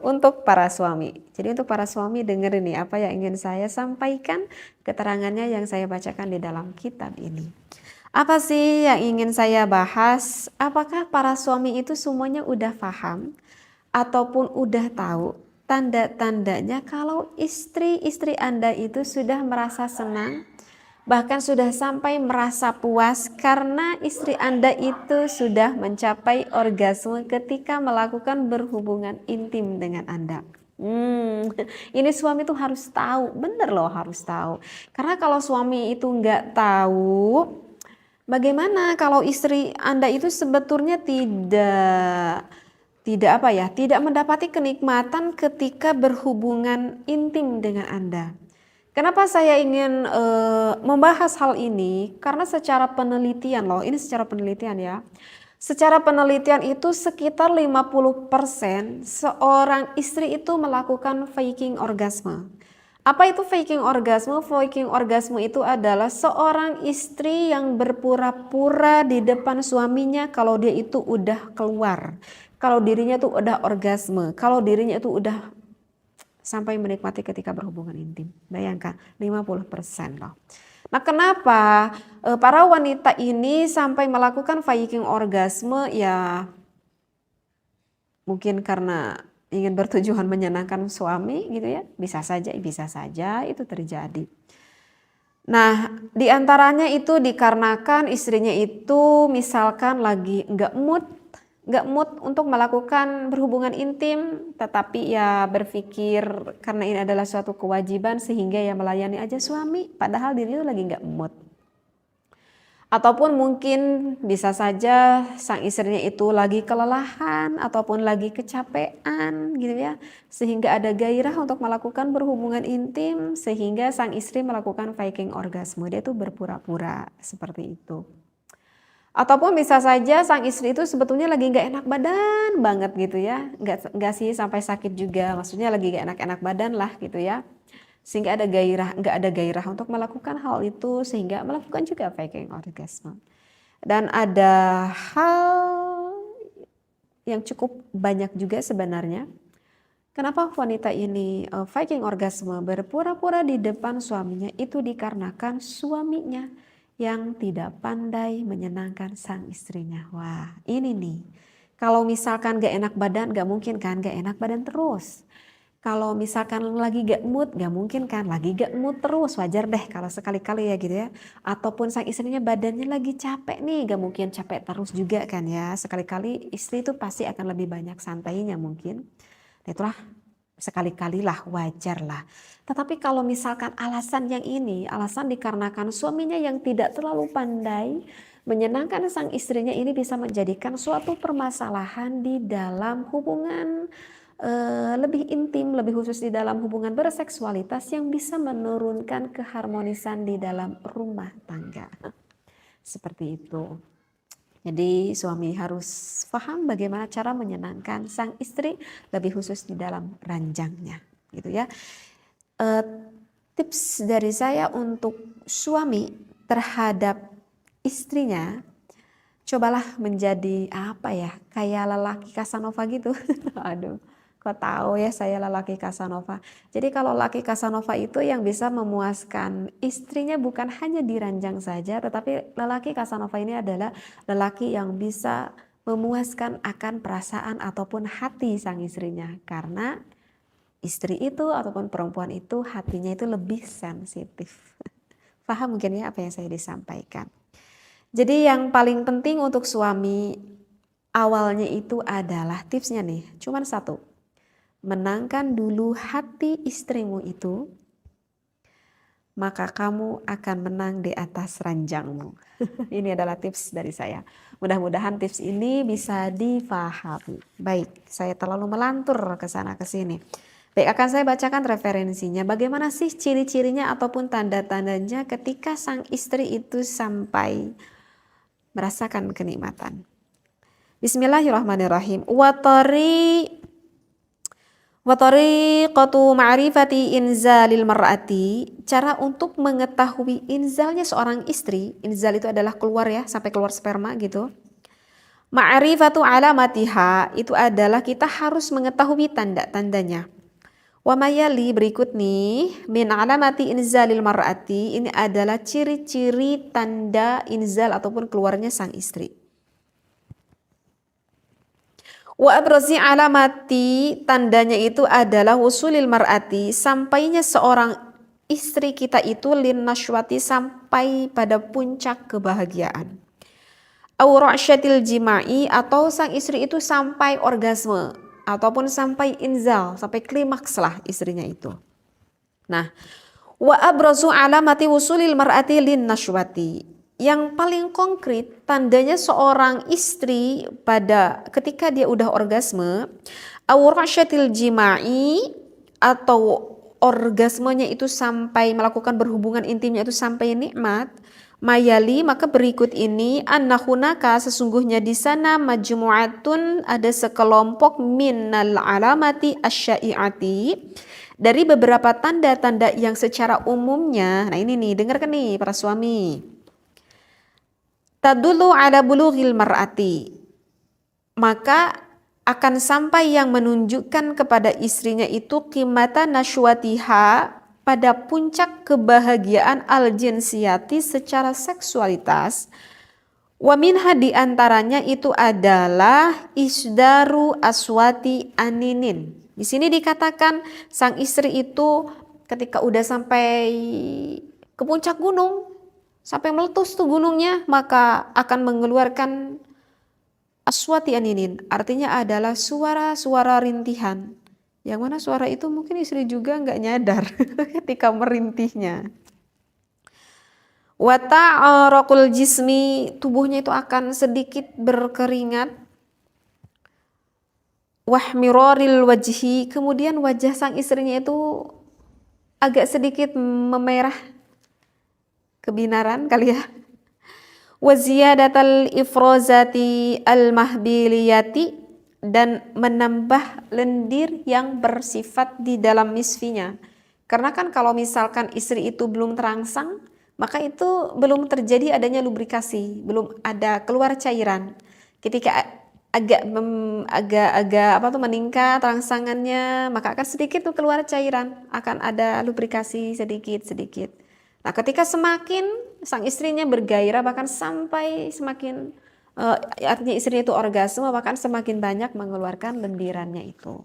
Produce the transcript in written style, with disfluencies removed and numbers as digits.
untuk para suami. Jadi untuk para suami dengerin nih apa yang ingin saya sampaikan, keterangannya yang saya bacakan di dalam kitab ini. Apa sih yang ingin saya bahas? Apakah para suami itu semuanya udah paham ataupun udah tahu tanda-tandanya kalau istri-istri Anda itu sudah merasa senang, bahkan sudah sampai merasa puas karena istri Anda itu sudah mencapai orgasme ketika melakukan berhubungan intim dengan Anda. Ini suami tuh harus tahu, bener loh harus tahu. Karena kalau suami itu nggak tahu, bagaimana kalau istri Anda itu sebetulnya tidak mendapati kenikmatan ketika berhubungan intim dengan Anda. Kenapa saya ingin membahas hal ini? Karena secara penelitian loh, ini secara penelitian ya. Secara penelitian itu sekitar 50% seorang istri itu melakukan faking orgasme. Apa itu faking orgasme? Faking orgasme itu adalah seorang istri yang berpura-pura di depan suaminya kalau dia itu udah keluar. Kalau dirinya tuh udah orgasme, kalau dirinya itu udah sampai menikmati ketika berhubungan intim. Bayangkan 50% loh. Nah, kenapa para wanita ini sampai melakukan faking orgasme? Ya mungkin karena ingin bertujuan menyenangkan suami gitu ya. Bisa saja itu terjadi. Nah, diantaranya itu dikarenakan istrinya itu misalkan lagi nggak mood untuk melakukan berhubungan intim, tetapi ya berpikir karena ini adalah suatu kewajiban sehingga ya melayani aja suami, padahal dirinya lagi nggak mood. Ataupun mungkin bisa saja sang istrinya itu lagi kelelahan ataupun lagi kecapean gitu ya, sehingga ada gairah untuk melakukan berhubungan intim sehingga sang istri melakukan faking orgasme, dia tuh berpura-pura seperti itu. Ataupun bisa saja sang istri itu sebetulnya lagi nggak enak badan banget gitu ya, nggak sih sampai sakit juga, maksudnya lagi nggak enak-enak badan lah gitu ya. Sehingga nggak ada gairah untuk melakukan hal itu sehingga melakukan juga faking orgasme. Dan ada hal yang cukup banyak juga sebenarnya. Kenapa wanita ini faking orgasme berpura-pura di depan suaminya itu dikarenakan suaminya yang tidak pandai menyenangkan sang istrinya. Wah ini nih, kalau misalkan gak enak badan gak mungkin kan gak enak badan terus. Kalau misalkan lagi gak mood, gak mungkin kan lagi gak mood terus, wajar deh kalau sekali-kali ya gitu ya. Ataupun sang istrinya badannya lagi capek nih, gak mungkin capek terus juga kan ya. Sekali-kali istri itu pasti akan lebih banyak santainya mungkin. Nah itulah sekali-kali lah, wajar lah. Tetapi kalau misalkan alasan yang ini, alasan dikarenakan suaminya yang tidak terlalu pandai menyenangkan sang istrinya, ini bisa menjadikan suatu permasalahan di dalam hubungan lebih intim, lebih khusus di dalam hubungan berseksualitas yang bisa menurunkan keharmonisan di dalam rumah tangga. Seperti itu. Jadi suami harus paham bagaimana cara menyenangkan sang istri, lebih khusus di dalam ranjangnya, gitu ya. Tips dari saya untuk suami terhadap istrinya, cobalah menjadi apa ya, kayak lelaki Casanova gitu. Aduh, kok tahu ya saya lelaki Casanova. Jadi kalau lelaki Casanova itu yang bisa memuaskan istrinya bukan hanya di ranjang saja, tetapi lelaki Casanova ini adalah lelaki yang bisa memuaskan akan perasaan ataupun hati sang istrinya. Karena istri itu ataupun perempuan itu hatinya itu lebih sensitif. Paham mungkin ya apa yang saya disampaikan. Jadi yang paling penting untuk suami awalnya itu adalah tipsnya nih, cuman satu. Menangkan dulu hati istrimu itu, maka kamu akan menang di atas ranjangmu. Ini adalah tips dari saya. Mudah-mudahan tips ini bisa dipahami. Baik, saya terlalu melantur ke sana ke sini. Baik, akan saya bacakan referensinya. Bagaimana sih ciri-cirinya ataupun tanda-tandanya ketika sang istri itu sampai merasakan kenikmatan. Bismillahirrahmanirrahim. Wa tariqatu ma'rifati inzalil mar'ati, cara untuk mengetahui inzalnya seorang istri. Inzal itu adalah keluar ya, sampai keluar sperma gitu. Ma'rifatu alamatiha itu adalah kita harus mengetahui tanda-tandanya. Wa mayali berikut nih min alamati inzalil mar'ati, ini adalah ciri-ciri tanda inzal ataupun keluarnya sang istri. Wa abrazi alamati, tandanya itu adalah wusulil mar'ati, sampainya seorang istri kita itu lin nashwati, sampai pada puncak kebahagiaan. Au ra'syatil jima'i, atau sang istri itu sampai orgasme ataupun sampai inzal, sampai klimaks lah istrinya itu. Nah, wa abrazu alamati wusulil mar'ati lin nashwati, yang paling konkret tandanya seorang istri pada ketika dia udah orgasme, au ra'syatil jima'i, atau orgasmenya itu sampai melakukan berhubungan intimnya itu sampai nikmat. Mayali, maka berikut ini, annahunaka, sesungguhnya di sana majmu'atun, ada sekelompok minal alamati asyai'ati, dari beberapa tanda-tanda yang secara umumnya. Nah ini nih, dengarkan nih para suami. Tadullu ala bulughil mar'ati, maka akan sampai yang menunjukkan kepada istrinya itu qimata nashwatiha, pada puncak kebahagiaan al-jinsiyati secara seksualitas. Wa minha, diantaranya itu adalah isdaru aswati aninin. Di sini dikatakan sang istri itu ketika udah sampai ke puncak gunung, sampai meletus tuh gunungnya, maka akan mengeluarkan aswati aninin, artinya adalah suara-suara rintihan. Yang mana suara itu mungkin istri juga nggak nyadar ketika merintihnya. Wa ta'araqul jismi, tubuhnya itu akan sedikit berkeringat. Wahmiraril wajhi, kemudian wajah sang istrinya itu agak sedikit memerah, kebinaran kali ya. Wa ziyadatal ifrozati al-mahbiliyati, dan menambah lendir yang bersifat di dalam misfinya. Karena kan kalau misalkan istri itu belum terangsang, maka itu belum terjadi adanya lubrikasi, belum ada keluar cairan. Ketika agak meningkat rangsangannya, maka akan sedikit tuh keluar cairan, akan ada lubrikasi sedikit-sedikit. Nah, ketika semakin sang istrinya bergairah, bahkan sampai semakin artinya istrinya itu orgasme, bahkan semakin banyak mengeluarkan lendirannya itu.